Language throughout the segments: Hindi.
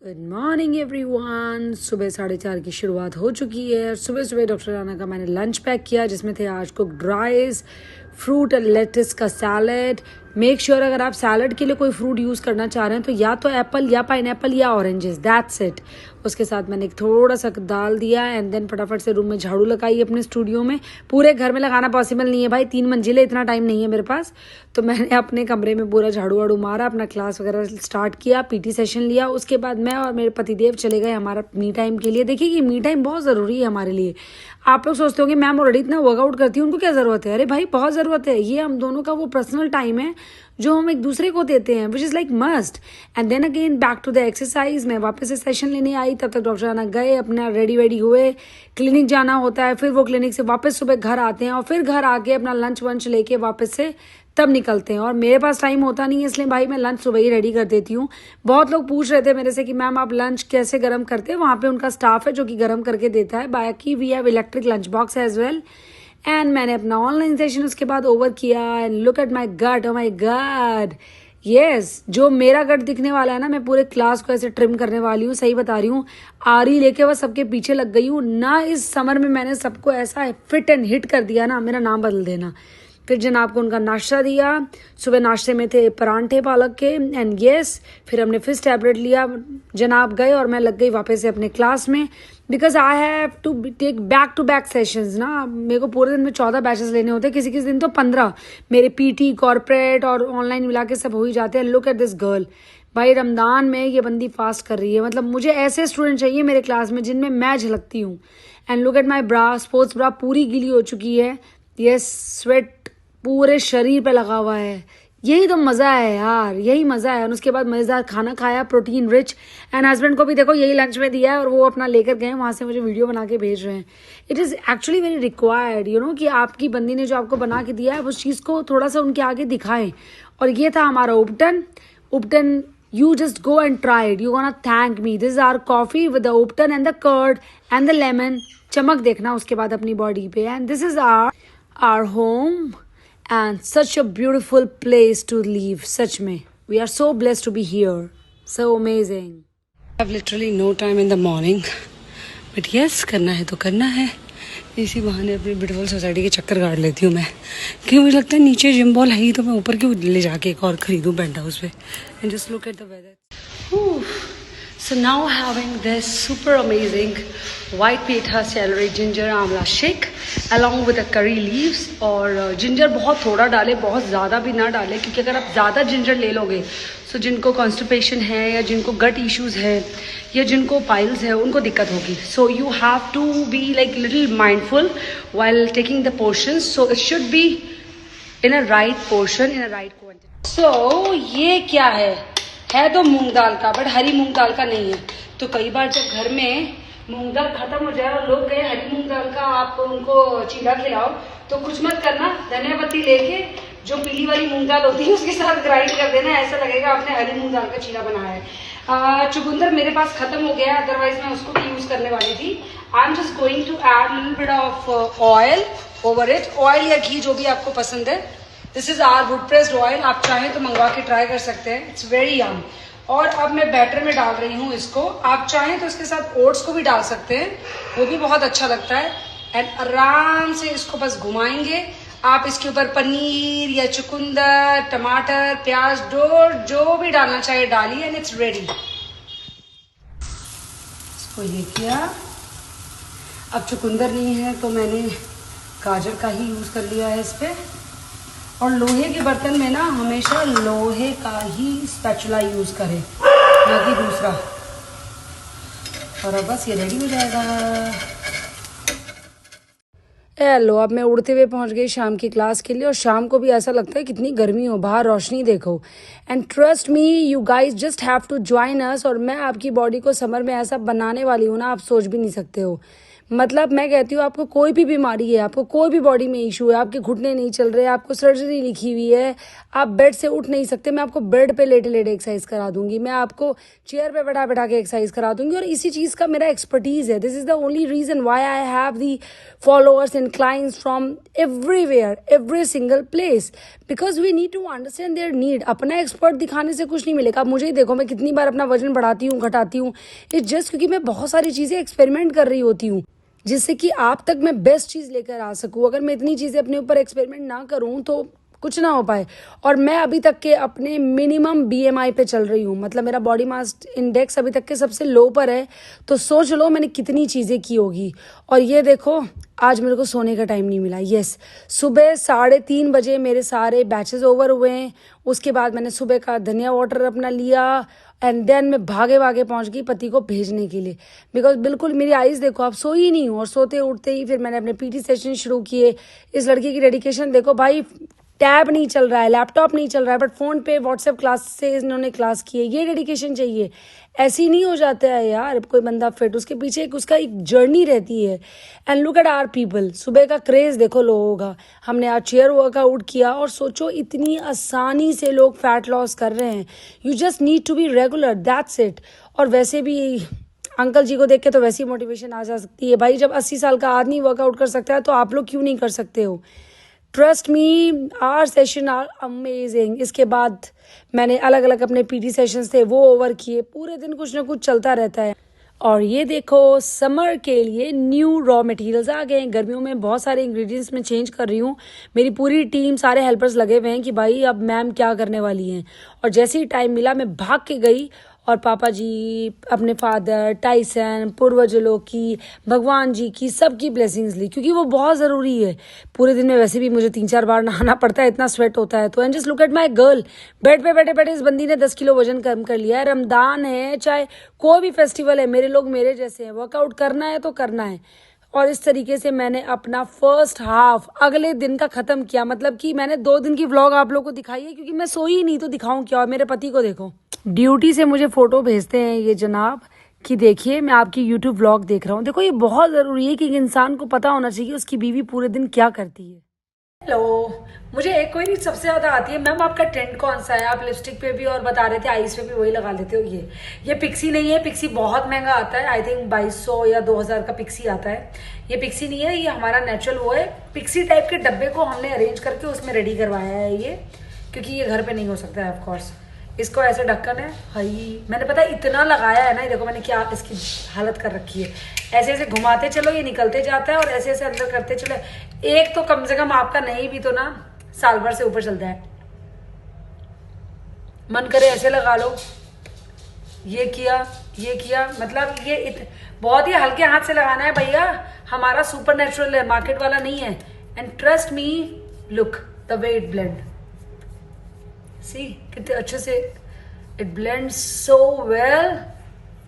Good morning everyone. सुबह 4:30 की शुरुआत हो चुकी है। सुबह सुबह डॉक्टर राना का मैंने लंच पैक किया, जिसमें थे आज cooked rice, fruit and lettuce का सैलड। मेक श्योर अगर आप सैलड के लिए कोई फ्रूट यूज़ करना चाह रहे हैं तो या तो एप्पल या पाइनएप्पल या ऑरेंजेस, दैट्स इट। उसके साथ मैंने एक थोड़ा सा दाल दिया एंड देन फटाफट से रूम में झाड़ू लगाई अपने स्टूडियो में। पूरे घर में लगाना पॉसिबल नहीं है भाई, 3 मंजिले, इतना टाइम नहीं है मेरे पास। तो मैंने अपने कमरे में पूरा झाड़ू वाड़ू मारा, अपना क्लास वगैरह स्टार्ट किया, पीटी सेशन लिया। उसके बाद मैं और मेरे पतिदेव चले गए हमारा मी टाइम के लिए। देखिए कि मी टाइम बहुत ज़रूरी है हमारे लिए। आप लोग सोचते होंगे मैम ऑलरेडी इतना वर्कआउट करती हूँ, उनको क्या ज़रूरत है? अरे भाई बहुत ज़रूरत है। ये हम दोनों का वो पर्सनल टाइम है जो हम एक दूसरे को देते हैं, which is like must. And then again back to the exercise. मैं वापस से सेशन लेने आई, तब तक डॉक्टर आना गए, अपना रेडी वेडी हुए, क्लिनिक जाना होता है, फिर वो क्लिनिक से वापस सुबह घर आते हैं और फिर घर आके अपना लंच वंच लेके वापस से तब निकलते हैं। और मेरे पास टाइम होता नहीं है, इसलिए भाई मैं लंच सुबह ही रेडी कर देती हूँ। बहुत लोग पूछ रहे थे मेरे से कि मैम आप लंच कैसे गर्म करते हैं? वहाँ पे उनका स्टाफ है जो कि गर्म करके देता है। बाकी we have electric lunch box as well. And मैंने अपना ऑनलाइन सेशन उसके बाद ओवर किया and look at my gut, oh my god, yes. जो मेरा गट दिखने वाला है ना, मैं पूरे क्लास को ऐसे ट्रिम करने वाली हूँ, सही बता रही हूँ। आरी लेके बस सबके पीछे लग गई हूँ ना। इस समर में मैंने सबको ऐसा फिट एंड हिट कर दिया ना, मेरा नाम बदल देना। फिर जनाब को उनका नाश्ता दिया। सुबह नाश्ते में थे परांठे पालक के एंड यस। फिर हमने फिर टैबलेट लिया, जनाब गए और मैं लग गई वापस से अपने क्लास में, because I have to take back to back sessions ना। मेरे को पूरे दिन में 14 बैचेस लेने होते हैं, किसी किसी दिन तो 15। मेरे पीटी, कॉर्पोरेट और ऑनलाइन मिला के सब हो ही जाते हैं। लुक एट दिस गर्ल, भाई रमदान में ये बंदी फास्ट कर रही है। मतलब मुझे ऐसे स्टूडेंट चाहिए मेरे क्लास में जिनमें मैं झलकती हूँ। And look at my bra, sports bra पूरी गीली हो चुकी है। ये स्वेट पूरे शरीर पे लगा हुआ है। यही तो मज़ा है यार, यही मज़ा है। और उसके बाद मज़ेदार खाना खाया, प्रोटीन रिच। एंड हस्बैंड को भी देखो यही लंच में दिया है और वो अपना लेकर गए, वहाँ से मुझे वीडियो बना के भेज रहे हैं। It is actually very required you know कि आपकी बंदी ने जो आपको बना के दिया है उस चीज़ को थोड़ा सा उनके आगे दिखाएं। और ये था हमारा उपटन। You just go and try it. You're gonna thank me. This is our coffee with the Upton and the curd and the lemon. चमक देखना उसके बाद अपनी बॉडी पे। And this is our home and such a beautiful place to live. सच में we are so blessed to be here. So amazing. I have literally no time in the morning, but yes, करना है तो करना है। इसी बहाने अपनी ब्यूटीफुल सोसाइटी के चक्कर काट लेती हूँ मैं, क्योंकि मुझे लगता है नीचे जिम बॉल है ही तो मैं ऊपर क्यों ले जाके एक और खरीदूँ पेंट हाउस पे। And just look at the weather. So now having this super amazing white petha celery ginger आंवला shake along with the curry leaves। और जिंजर बहुत थोड़ा डाले, बहुत ज़्यादा भी ना डाले, क्योंकि अगर आप ज़्यादा जिंजर ले लोगे तो जिनको कॉन्स्टिपेशन है या जिनको गट इश्यूज़ है या जिनको पाइल्स है उनको दिक्कत होगी। So you have to be like little mindful while taking the portions, so it should be in a right portion, in a right quantity। So ये क्या है तो मूंग दाल का, बट हरी मूंग दाल का नहीं है। तो कई बार जब घर में मूंग दाल खत्म हो जाए और लोग कहे हरी मूंग दाल का आप उनको चीला खिलाओ, तो कुछ मत करना, धनिया पत्ती लेके जो पीली वाली मूंग दाल होती है उसके साथ ग्राइंड कर देना, ऐसा लगेगा आपने हरी मूंग दाल का चीला बनाया है। चुकंदर मेरे पास खत्म हो गया, अदरवाइज मैं उसको भी यूज करने वाली थी। I am just going to add little bit of oil over it, oil या घी जो भी आपको पसंद है। This is our wood pressed oil, आप चाहें तो मंगवा के ट्राई कर सकते हैं, इट्स वेरी यम। और अब मैं बैटर में डाल रही हूँ इसको, आप चाहें तो इसके साथ ओट्स को भी डाल सकते हैं, वो भी बहुत अच्छा लगता है। एंड आराम से इसको बस घुमाएंगे। आप इसके ऊपर पनीर या चुकंदर, टमाटर, प्याज, जो भी डालना चाहिए डालिए एंड इट्स रेडी। इसको ये किया। अब चुकंदर नहीं है तो मैंने गाजर का ही यूज कर लिया है इस पे। और लोहे के बर्तन में ना हमेशा लोहे का ही स्पैचुला यूज करें, ना कि दूसरा। और अब बस ये रेडी हो जाएगा। हेलो, अब मैं उड़ते हुए पहुंच गई शाम की क्लास के लिए। और शाम को भी ऐसा लगता है कितनी गर्मी हो, बाहर रोशनी देखो। And trust me you guys just have to join us. और मैं आपकी बॉडी को समर में ऐसा बनाने वाली हूँ ना, आप सोच भी नहीं सकते हो। मतलब मैं कहती हूँ आपको कोई भी बीमारी है, आपको कोई भी बॉडी में इशू है, आपके घुटने नहीं चल रहे, आपको सर्जरी लिखी हुई है, आप बेड से उठ नहीं सकते, मैं आपको बेड पे लेटे लेटे एक्सरसाइज करा दूंगी, मैं आपको चेयर पे बैठा बैठा के एक्सरसाइज करा दूंगी। और इसी चीज़ का मेरा एक्सपर्टीज़ है। This is the only reason why I have the followers and clients from everywhere, every single place, because we need to understand their need. अपना एक्सपर्ट दिखाने से कुछ नहीं मिलेगा। आप मुझे ही देखो, मैं कितनी बार अपना वजन बढ़ाती हूँ, घटाती हूँ, इट्स जस्ट क्योंकि मैं बहुत सारी चीज़ें एक्सपेरिमेंट कर रही होती हूँ जिससे कि आप तक मैं बेस्ट चीज़ लेकर आ सकूँ। अगर मैं इतनी चीज़ें अपने ऊपर एक्सपेरिमेंट ना करूँ तो कुछ ना हो पाए। और मैं अभी तक के अपने मिनिमम BMI पे चल रही हूँ, मतलब मेरा बॉडी मास इंडेक्स अभी तक के सबसे लो पर है। तो सोच लो मैंने कितनी चीज़ें की होगी। और ये देखो, आज मेरे को सोने का टाइम नहीं मिला। यस, सुबह 3:30 बजे मेरे सारे बैचेस ओवर हुए हैं। उसके बाद मैंने सुबह का धनिया वाटर अपना लिया एंड देन मैं भागे भागे पहुंच गई पति को भेजने के लिए, बिकॉज बिल्कुल मेरी आइज़ देखो, आप सोई ही नहीं हूँ। और सोते उठते ही फिर मैंने अपने PT सेशन शुरू किए। इस लड़की की डेडिकेशन देखो भाई, टैब नहीं चल रहा है, लैपटॉप नहीं चल रहा है, बट फ़ोन पे व्हाट्सएप क्लास से इन्होंने क्लास की है। ये डेडिकेशन चाहिए, ऐसे ही नहीं हो जाता है यार कोई बंदा फिट। उसके पीछे उसका एक जर्नी रहती है। And look at our people, सुबह का क्रेज़ देखो लोगों का। हमने आज चेयर वर्कआउट किया और सोचो इतनी आसानी से लोग फैट लॉस कर रहे हैं। You just need to be regular, that's it. और वैसे भी अंकल जी को देख के तो वैसी मोटिवेशन आ जा सकती है भाई। जब 80 साल का आदमी वर्कआउट कर सकता है तो आप लोग क्यों नहीं कर सकते हो। Trust me, our session are amazing. इसके बाद मैंने अलग अलग अपने PT सेशंस थे वो ओवर किए। पूरे दिन कुछ ना कुछ चलता रहता है। और ये देखो, समर के लिए न्यू रॉ मटेरियल्स आ गए हैं। गर्मियों में बहुत सारे इंग्रेडिएंट्स में चेंज कर रही हूँ। मेरी पूरी टीम, सारे हेल्पर्स लगे हुए हैं कि भाई अब मैम क्या करने वाली हैं। और जैसे ही टाइम मिला मैं भाग के गई और पापा जी, अपने फादर, टाइसन, पूर्वजों की, भगवान जी की, सबकी ब्लेसिंग्स ली, क्योंकि वो बहुत ज़रूरी है। पूरे दिन में वैसे भी मुझे 3-4 बार नहाना पड़ता है, इतना स्वेट होता है। तो and just look at my girl, bed पे बैठे बैठे इस बंदी ने 10 किलो वजन कम कर लिया है। रमदान है, चाहे कोई भी फेस्टिवल है, मेरे लोग मेरे जैसे हैं। वर्कआउट करना है तो करना है। और इस तरीके से मैंने अपना फर्स्ट हाफ अगले दिन का ख़त्म किया। मतलब कि मैंने 2 दिन की व्लॉग आप लोगों को दिखाई है, क्योंकि मैं सोई ही नहीं तो दिखाऊं क्या। और मेरे पति को देखो, ड्यूटी से मुझे फ़ोटो भेजते हैं ये जनाब कि देखिए मैं आपकी यूट्यूब व्लॉग देख रहा हूँ। देखो, ये बहुत ज़रूरी है कि इंसान को पता होना चाहिए उसकी बीवी पूरे दिन क्या करती है। हेलो, मुझे एक कोई सबसे ज़्यादा आती है, मैम आपका ट्रेंड कौन सा है। आप लिपस्टिक पे भी और बता रहे थे, आईज पे भी वही लगा लेते हो। ये पिक्सी नहीं है। पिक्सी बहुत महंगा आता है, आई थिंक 2200 या 2000 का पिक्सी आता है। ये पिक्सी नहीं है, ये हमारा नेचुरल वो है। पिक्सी टाइप के डब्बे को हमने अरेंज करके उसमें रेडी करवाया है ये, क्योंकि ये घर पे नहीं हो सकता है ऑफकोर्स। इसको ऐसे ढक्कन है, हई मैंने पता इतना लगाया है ना। ये देखो मैंने क्या इसकी हालत कर रखी है। ऐसे ऐसे घुमाते चलो, ये निकलते जाता है, और ऐसे ऐसे अंदर करते चलो। एक तो कम से कम आपका नहीं भी तो ना साल भर से ऊपर चलता है। मन करे ऐसे लगा लो। ये किया मतलब ये बहुत ही हल्के हाथ से लगाना है भैया। हमारा सुपर नेचुरल है, मार्केट वाला नहीं है। And trust me, look the way it blend, see कितने अच्छे से it blend so well.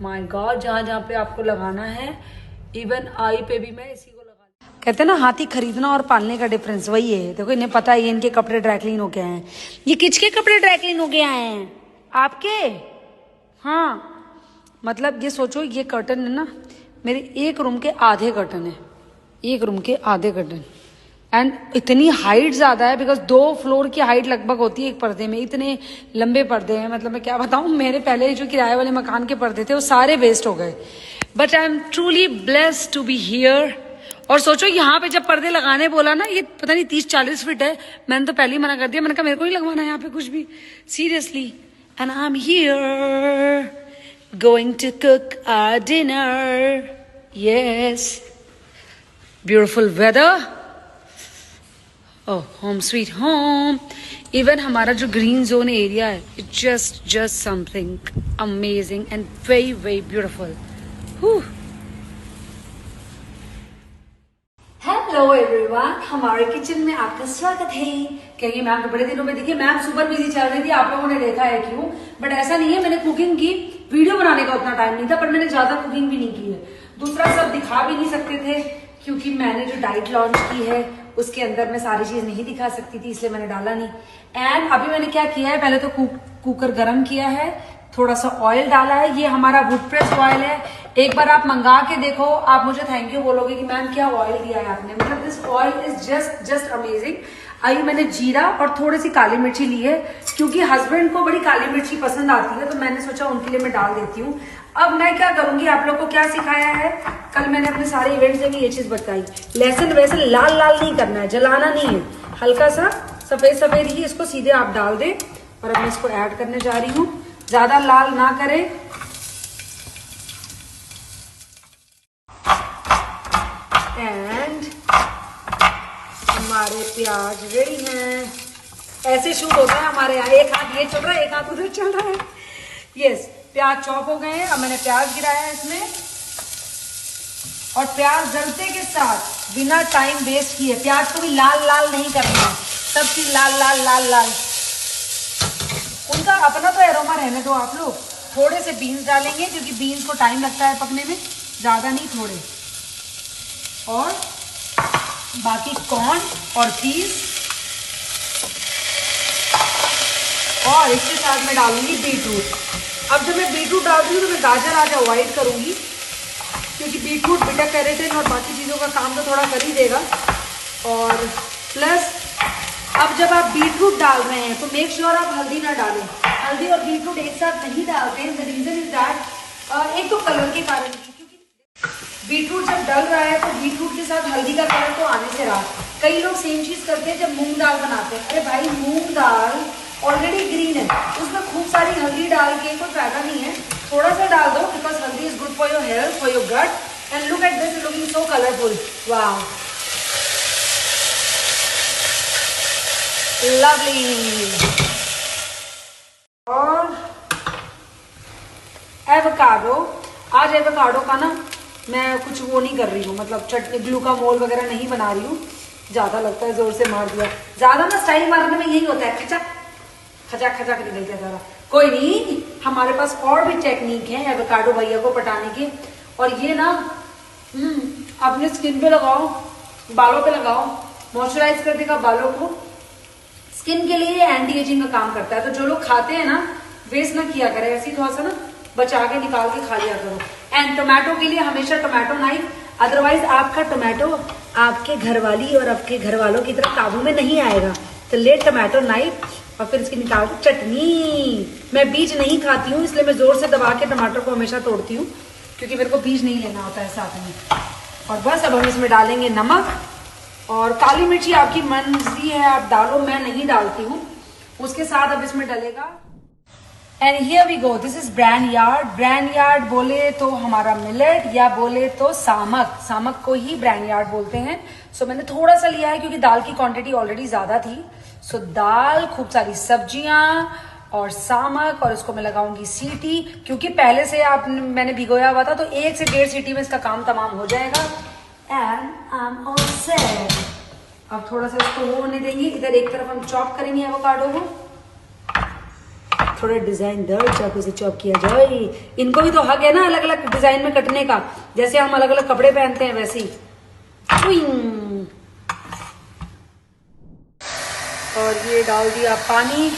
My god, जहाँ जहाँ पे आपको लगाना है, इवन आई पे भी मैं इसी को लगा। कहते हैं ना, हाथी खरीदना और पालने का डिफरेंस वही है। देखो इन्हें पता है, इनके कपड़े ड्राई क्लीन होके आए हैं। ये किसके कपड़े ड्राई क्लीन होके आए हैं? आपके? हाँ, मतलब ये सोचो, ये कर्टन है ना, मेरे एक रूम के आधे कर्टन है। एक रूम के आधे कर्टन। एंड इतनी हाइट ज़्यादा है, बिकॉज 2 फ्लोर की हाइट लगभग होती है एक पर्दे में। इतने लंबे पर्दे हैं, मतलब मैं क्या बताऊँ। मेरे पहले जो किराए वाले मकान के पर्दे थे वो सारे वेस्ट हो गए। But I am truly blessed to be here. और सोचो, यहाँ पे जब पर्दे लगाने बोला ना, ये पता नहीं 30-40 फीट है। मैंने तो पहले ही मना कर दिया। मैंने कहा मेरे को नहीं लगवाना यहाँ पे कुछ भी, seriously. And I am here going to cook our dinner. Yes, beautiful weather. Oh, home sweet home. Even हमारा जो ग्रीन जोन एरिया है, it's just something amazing and very very beautiful. Hello everyone, हमारे किचन में आपका स्वागत है। कहिए मैम तो बड़े दिनों में दिखी। मैम सुपर बिजी चल रही थी, आप लोगों ने देखा है क्यों। बट ऐसा नहीं है, मैंने कुकिंग की, वीडियो बनाने का उतना टाइम नहीं था, पर मैंने ज्यादा कुकिंग भी नहीं की है। दूसरा, सब दिखा भी नहीं सकते थे, क्योंकि मैंने जो डाइट लॉन्च की है उसके अंदर मैं सारी चीज नहीं दिखा सकती थी, इसलिए मैंने डाला नहीं। एंड अभी मैंने क्या किया है, पहले तो कुकर गर्म किया है, थोड़ा सा ऑयल डाला है, ये हमारा वुड प्रेस ऑयल है। एक बार आप मंगा के देखो, आप मुझे थैंक यू बोलोगे कि मैम क्या ऑयल दिया है आपने, मतलब this oil is just amazing. अभी मैंने जीरा और थोड़ी सी काली मिर्ची ली है, क्योंकि हस्बैंड को बड़ी काली मिर्ची पसंद आती है, तो मैंने सोचा उनके लिए मैं डाल देती हूँ। अब मैं क्या करूंगी, आप लोग को क्या सिखाया है, कल मैंने अपने सारे इवेंट्स में ये चीज बताई, लहसुन वैसे लाल लाल नहीं करना है, जलाना नहीं है, हल्का सा सफेद सफेद ही इसको सीधे आप डाल दें। और अब मैं इसको ऐड करने जा रही हूँ, ज्यादा लाल ना करें। एंड हमारे प्याज रेडी हैं। ऐसे शूट होता है हमारे यहाँ, एक हाथ ये चल रहा है, एक हाथ उधर चल रहा है। यस, प्याज चॉप हो गए हैं। अब मैंने प्याज गिराया है इसमें, और प्याज जलते के साथ बिना टाइम वेस्ट किए, प्याज को भी लाल लाल नहीं करना है, सब चीज लाल लाल लाल लाल, उनका अपना तो एरोमा रहने दो आप लोग। थोड़े से बीन्स डालेंगे, क्योंकि बीन्स को टाइम लगता है पकने में, ज्यादा नहीं थोड़े, और बाकी कॉर्न और पीस, और इसके साथ मैं डालूंगी बीटरूट। अब जब मैं बीटरूट डालती हूँ तो मैं गाजर आज अवॉइड करूंगी, क्योंकि बीटरूट बीटा कैरोटीन और बाकी चीज़ों का काम तो थोड़ा कर ही देगा। और प्लस अब जब आप बीटरूट डाल रहे हैं तो मेक श्योर आप हल्दी ना डालें। हल्दी और बीटरूट एक साथ नहीं डालते हैं, द रीजन इज दैट, एक तो कलर के कारण, क्योंकि बीटरूट जब डल रहा है तो बीटरूट के साथ हल्दी का कलर तो आने से रहा। कई लोग सेम चीज करते हैं जब मूंग दाल बनाते हैं, अरे भाई मूंग दाल ऑलरेडी ग्रीन है, उसमें खूब सारी हल्दी डाल के कोई फायदा नहीं है, थोड़ा सा डाल दो, because haldi is good for your health, for your gut. And look at this, looking so colourful, wow, lovely. और एवोकाडो, आज एवोकाडो का ना मैं कुछ वो नहीं कर रही हूँ, मतलब चटनी ग्लूकामोल वगैरह नहीं बना रही हूँ, ज्यादा लगता है जोर से मार दिया, ज्यादा ना स्टाइल मारने में यही होता है, खचा खचा खचा के निकल गया सारा। कोई नहीं, हमारे पास और भी टेक्निक है एवोकाडो भैया को पटाने की। और ये ना अपने स्किन पे लगाओ, बालों पे लगाओ, मॉइस्चराइज कर देगा बालों को, स्किन के लिए एंटी एजिंग का काम करता है। तो जो लोग खाते हैं ना, वेस्ट ना किया करें, ऐसी थोड़ा सा ना बचा के निकाल के खा लिया करो। एंड टोमेटो के लिए हमेशा टोमेटो नाइफ, अदरवाइज आपका टोमेटो आपके घरवाली और आपके घर वालों की तरह काबू में नहीं आएगा। तो ले टोमेटो नाइफ और फिर इसकी निकाल के चटनी। मैं बीज नहीं खाती हूँ, इसलिए मैं जोर से दबा के टमाटर को हमेशा तोड़ती हूँ, क्योंकि मेरे को बीज नहीं लेना होता है साथ में। और बस अब हम इसमें डालेंगे नमक, और काली मिर्ची आपकी मर्जी है, आप डालो, मैं नहीं डालती हूँ। उसके साथ अब इसमें डलेगा, and here we go, this is brand yard. Brand yard बोले तो हमारा मिलेट, या बोले तो सामक, सामक को ही ब्रांड यार्ड बोलते हैं। सो मैंने थोड़ा सा लिया है, क्योंकि दाल की क्वांटिटी ऑलरेडी ज्यादा थी। सो दाल, खूब सारी सब्जियां और सामक, और इसको मैं लगाऊंगी सीटी, क्योंकि पहले से मैंने भिगोया हुआ था, तो 1 से 1.5 सीटी में इसका काम तमाम हो जाएगा। And I am all set. अब थोड़ा सा इसको वो होने देंगे, इधर एक तरफ हम चॉप करेंगे एवोकाडो को, थोड़ा डिजाइनदार चाकू से चॉप किया जाए। इनको भी तो हक है ना अलग अलग डिजाइन में कटने का, जैसे हम अलग अलग कपड़े पहनते हैं वैसे ही। और ये डाल दिया पानी।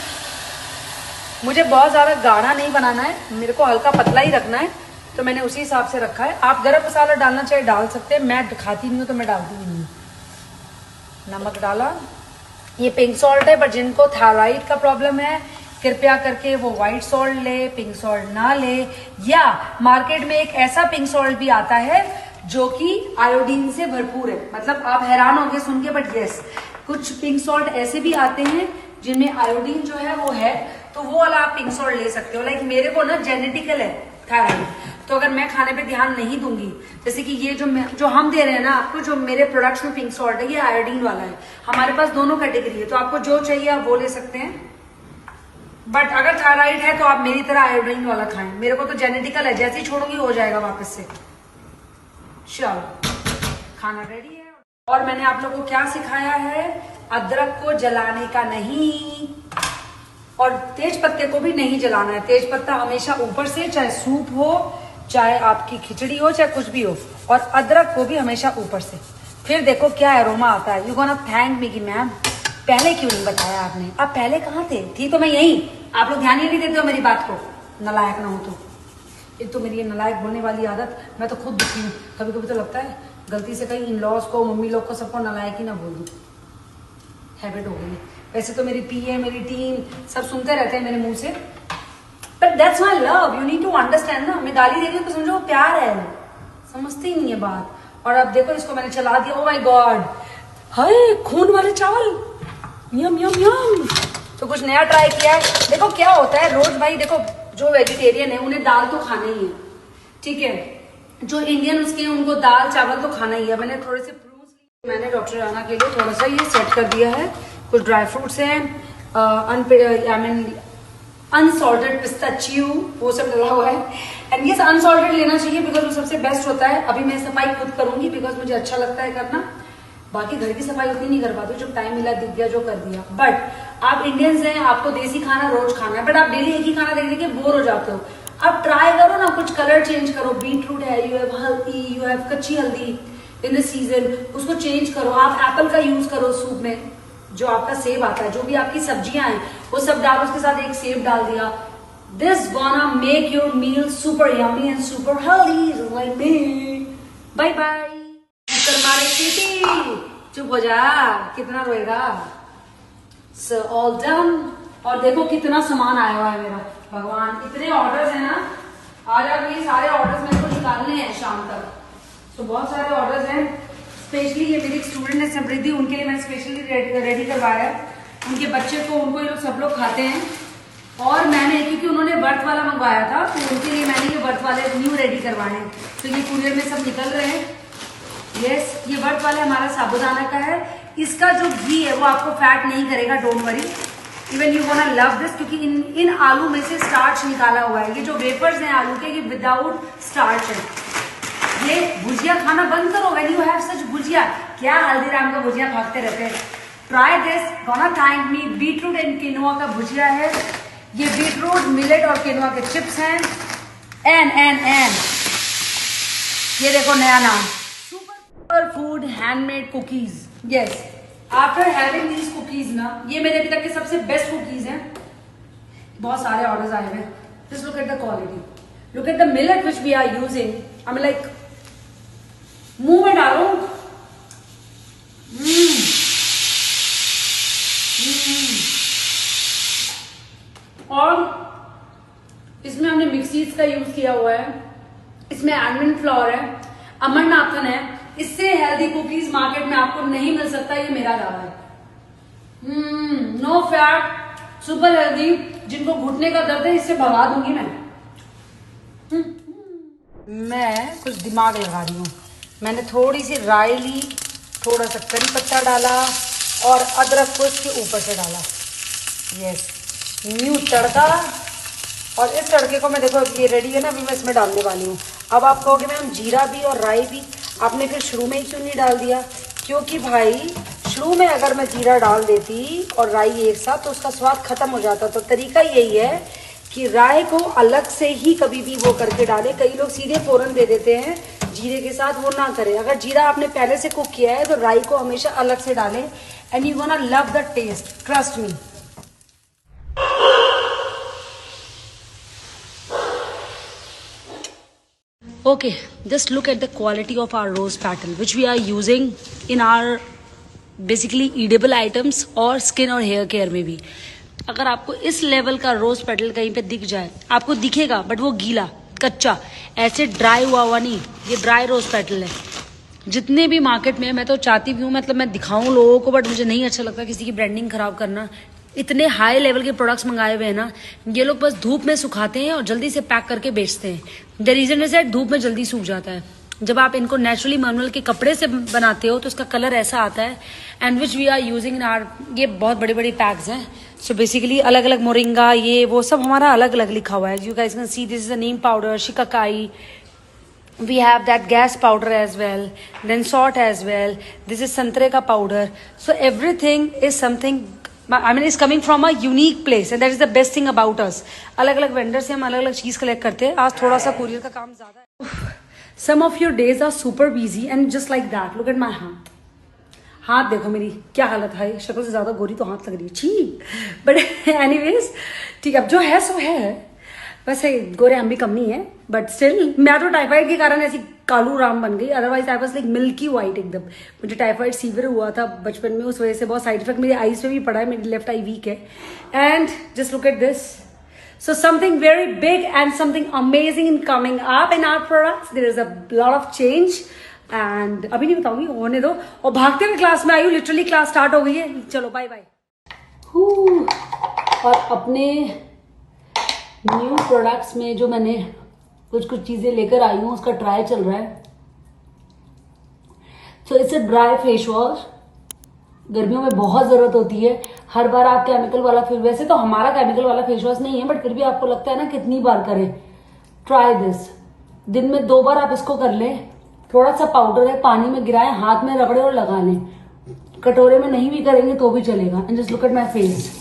मुझे बहुत ज्यादा गाढ़ा नहीं बनाना है, मेरे को हल्का पतला ही रखना है, तो मैंने उसी हिसाब से रखा है। आप गरम मसाला डालना चाहे डाल सकते हैं, मैं खाती नहीं हूँ तो मैं डालती भी नहीं। नमक डाला, ये पिंक सॉल्ट है, पर जिनको थायराइड का प्रॉब्लम है कृपया करके वो व्हाइट सॉल्ट ले, पिंक सॉल्ट ना ले। या मार्केट में एक ऐसा पिंक सॉल्ट भी आता है जो कि आयोडीन से भरपूर है, मतलब आप हैरान होंगे सुन के, बट यस, कुछ पिंक सॉल्ट ऐसे भी आते हैं जिनमें आयोडीन जो है वो है, तो वो वाला आप पिंक सॉल्ट ले सकते हो। लाइक मेरे को ना जेनेटिकल है थायराइड, तो अगर मैं खाने पे ध्यान नहीं दूंगी, जैसे कि ये जो हम दे रहे हैं ना आपको, जो मेरे प्रोडक्ट्स में पिंक सॉल्ट है, ये आयोडीन वाला है। हमारे पास दोनों कैटेगरी है, तो आपको जो चाहिए आप वो ले सकते हैं। बट अगर थायराइड है तो आप मेरी तरह आयोडीन वाला खाएं, मेरे को तो जेनेटिकल है, जैसे ही छोड़ूंगी हो जाएगा वापस से। चलो, खाना रेडी है। और मैंने आप लोगों को क्या सिखाया है, अदरक को जलाने का नहीं, और तेज पत्ते को भी नहीं जलाना है। तेज पत्ता हमेशा ऊपर से, चाहे सूप हो, चाहे आपकी खिचड़ी हो, चाहे कुछ भी हो, और अदरक को भी हमेशा ऊपर से। फिर देखो क्या एरोमा आता है। यू गोना थैंक मी कि मैम पहले क्यों नहीं बताया आपने, आप पहले कहाँ थे? थी तो मैं यहीं, आप लोग ध्यान ही नहीं देते हो मेरी बात को। नालायक ना हो तो। एक तो मेरी ये नालायक बोलने वाली आदत, मैं तो खुद दुखी हूँ। कभी कभी तो लगता है गलती से कहीं इन लॉज को, मम्मी लोग को, सबको नालायक ही ना बोल दूँ। हैबिट हो गई। वैसे तो मेरी पीए, मेरी टीम सब सुनते रहते हैं मेरे मुंह से, but that's my love, you need to understand ना। मैं गाली दे रही हूँ तो समझो प्यार है, समझते ही नहीं है बात। और अब देखो इसको मैंने चला दिया। ओ माय गॉड, हाय खून वाले चावल, यम यम यम। तो कुछ नया ट्राई किया है। देखो क्या होता है रोज भाई, देखो जो वेजिटेरियन है उन्हें दाल तो खाना ही है, ठीक है। जो इंडियन उसके उनको दाल चावल तो खाना ही है। मैंने थोड़े से फ्रूट्स, मैंने डॉक्टर राना के लिए थोड़ा सा ये सेट कर दिया है। कुछ ड्राई फ्रूट्स हैं, आई मीन अनसॉल्टेड पिस्ताचियो, वो सब डला हुआ है। एंड ये अनसॉल्टेड लेना चाहिए बिकॉज वो सबसे बेस्ट होता है। अभी मैं सफाई खुद करूंगी बिकॉज मुझे अच्छा लगता है करना। बाकी घर की सफाई उतनी नहीं कर पाती, जब टाइम मिला दिख गया जो कर दिया। बट आप इंडियंस हैं, आपको देसी खाना रोज खाना है, बट आप डेली एक ही खाना देख के बोर हो जाते हो। आप ट्राई करो ना, कुछ कलर चेंज करो। बीट रूट है, यू हैव हल्दी, यू हैव कच्ची हल्दी इन द सीजन, उसको चेंज करो। आप एप्पल का यूज करो सूप में, जो आपका सेब आता है, जो भी आपकी सब्जियां हैं वो सब डालो, उसके साथ एक सेब डाल दिया। This gonna make your meal super yummy and super healthy like me. Bye bye. मारे सीटी, चुप हो जा, कितना रोएगा। So all done. और देखो कितना सामान आया हुआ है मेरा, भगवान इतने ऑर्डर्स हैं ना। आज आप ये सारे ऑर्डर्स मेरे को निकालने हैं शाम तक। तो बहुत सारे ऑर्डर्स हैं। स्पेशली ये मेरी एक स्टूडेंट है समृद्धि, उनके लिए मैंने स्पेशली रेडी करवाया है। उनके बच्चे को, उनको ये लोग सब लोग खाते हैं। और मैंने, क्योंकि उन्होंने वर्थ वाला मंगवाया था, तो उनके लिए मैंने ये वर्थ वाले न्यू रेडी करवाए हैं। तो ये कुरियर में सब निकल रहे हैं। यस, ये वर्थ वाले हमारा साबुदाना का है। इसका जो घी है वो आपको फैट नहीं करेगा, don't worry. Even you gonna love this, क्योंकि इन आलू में से स्टार्च निकाला हुआ है। ये जो वेफर्स हैं आलू के, ये विदाउट स्टार्च है। ये भुजिया खाना बंद करो। व्हेन यू हैव सच भुजिया, क्या हल्दीराम का भुजिया भागते रहते हैं। Try this, gonna thank me. Beetroot and quinoa का भुजिया है ये। बीटरूट, मिलेट और किनोआ के चिप्स हैं। एंड ये देखो नया नाम, super food handmade cookies. Yes, after having these cookies ना, ये मेरे अभी तक के सबसे बेस्ट कुकीज हैं। बहुत सारे ऑर्डर्स आए हुए। Just look at the quality, look at the millet which we are using. I mean like, मुंह में डालो। और इसमें हमने मिक्सीज का यूज किया हुआ है। इसमें आलमंड फ्लोर है, अमरनाथन है। इससे हेल्दी कुकीज मार्केट में आपको नहीं मिल सकता, ये मेरा दावा है। No fat, super healthy. जिनको घुटने का दर्द है, इससे भगा दूंगी मैं कुछ दिमाग लगा रही हूँ। मैंने थोड़ी सी राई ली, थोड़ा सा करी पत्ता डाला और अदरक को इसके ऊपर से डाला। यस, न्यू तड़का। और इस तड़के को मैं, देखो ये रेडी है ना, अभी मैं इसमें डालने वाली हूँ। अब आप कहोगे मैम जीरा भी और राई भी आपने फिर शुरू में ही क्यों नहीं डाल दिया? क्योंकि भाई शुरू में अगर मैं जीरा डाल देती और राई एक साथ, तो उसका स्वाद खत्म हो जाता। तो तरीका यही है कि राई को अलग से ही कभी भी वो करके डालें। कई लोग सीधे फोरन दे देते हैं जीरे के साथ, वो ना करें। अगर जीरा आपने पहले से कुक किया है तो राई को हमेशा अलग से डालें, and you gonna love the taste, trust me. Okay, just look at the quality of our rose petal which we are using in our basically eatable items और skin और hair care में भी। अगर आपको इस लेवल का रोज पेटल कहीं पे दिख जाए, आपको दिखेगा बट वो गीला कच्चा, ऐसे ड्राई हुआ नहीं। ये ड्राई रोज पेटल है। जितने भी मार्केट में, मैं तो चाहती भी हूँ मतलब मैं दिखाऊं लोगों को, बट मुझे नहीं अच्छा लगता किसी की ब्रांडिंग खराब करना। इतने हाई लेवल के प्रोडक्ट्स मंगाए हुए हैं ना, ये लोग बस धूप में सुखाते हैं और जल्दी से पैक करके बेचते हैं। द रीजन इज दैट धूप में जल्दी सूख जाता है। जब आप इनको नेचुरली मैनुअल के कपड़े से बनाते हो तो इसका कलर ऐसा आता है। And which we are using in our, ये बहुत बड़ी बड़ी पैक्स हैं। सो बेसिकली अलग अलग मोरिंगा, ये वो सब हमारा अलग अलग लिखा हुआ है। You guys can see this is a Neem powder, shikakai, we have that gas powder as well, then salt as well, this is संतरे का powder. So everything is something, I mean, it's coming from a unique place and that is the best thing about us. अलग अलग वेंडर से हम अलग अलग चीज कलेक्ट करते हैं। आज थोड़ा सा कुरियर का काम ज्यादा है। Some of your days are super busy and just like that, look at my hand. हाथ देखो मेरी क्या हालत है, शक्ल से ज्यादा गोरी तो हाथ लग रही है, छी। बट एनीवेज ठीक है, अब जो है सो है। वैसे गोरे हम भी कम नहीं है, बट स्टिल मैं तो टाइफाइड के कारण ऐसी कालू राम बन गई, otherwise I was like milky white एकदम। मुझे टाइफाइड फीवर हुआ था बचपन में, उस वजह से बहुत साइड इफेक्ट मेरी आईज पे भी पड़ा है, मेरी लेफ्ट आई वीक है। And just look at this, so something very big and something amazing in coming up in our products. There is a lot of change and अभी नहीं बताऊंगी, होने दो। और भागते हुए क्लास में आई हूँ, लिटरली क्लास स्टार्ट हो गई है, चलो बाय बाय। और अपने न्यू प्रोडक्ट्स में जो मैंने कुछ चीजें लेकर आई हूँ उसका ट्रायल चल रहा है। So it's a dry face wash, गर्मियों में बहुत जरूरत होती है। हर बार आप केमिकल वाला फेस, वैसे तो हमारा केमिकल वाला फेस वॉश नहीं है, बट फिर भी आपको लगता है ना कितनी बार करें। ट्राई दिस, दिन में 2 बार आप इसको कर लें। थोड़ा सा पाउडर है, पानी में गिराएं, हाथ में रगड़े और लगा लें। कटोरे में नहीं भी करेंगे तो भी चलेगा। And just look at my face.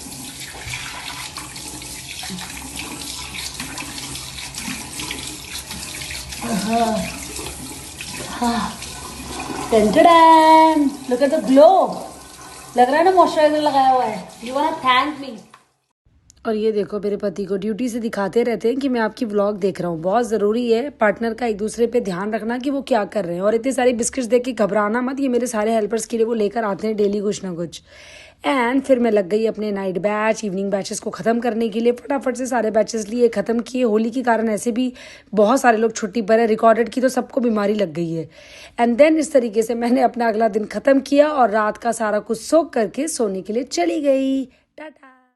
Look at the glow, लग रहा है ना मॉइस्चराइजर लगाया हुआ है। You want thank me. और ये देखो, मेरे पति को ड्यूटी से दिखाते रहते हैं कि मैं आपकी व्लॉग देख रहा हूँ। बहुत ज़रूरी है पार्टनर का एक दूसरे पे ध्यान रखना कि वो क्या कर रहे हैं। और इतने सारे बिस्किट्स देख के घबराना मत, ये मेरे सारे हेल्पर्स के लिए वो लेकर आते हैं डेली कुछ ना कुछ। एंड फिर मैं लग गई अपने नाइट बैच, इवनिंग बैचेस को ख़त्म करने के लिए। फटाफट से सारे बैचेस लिए, ख़त्म किए। होली के कारण ऐसे भी बहुत सारे लोग छुट्टी पर है, रिकॉर्डेड की तो सबको बीमारी लग गई है। एंड देन इस तरीके से मैंने अपना अगला दिन ख़त्म किया और रात का सारा कुछ सोख करके सोने के लिए चली गई। टाटा।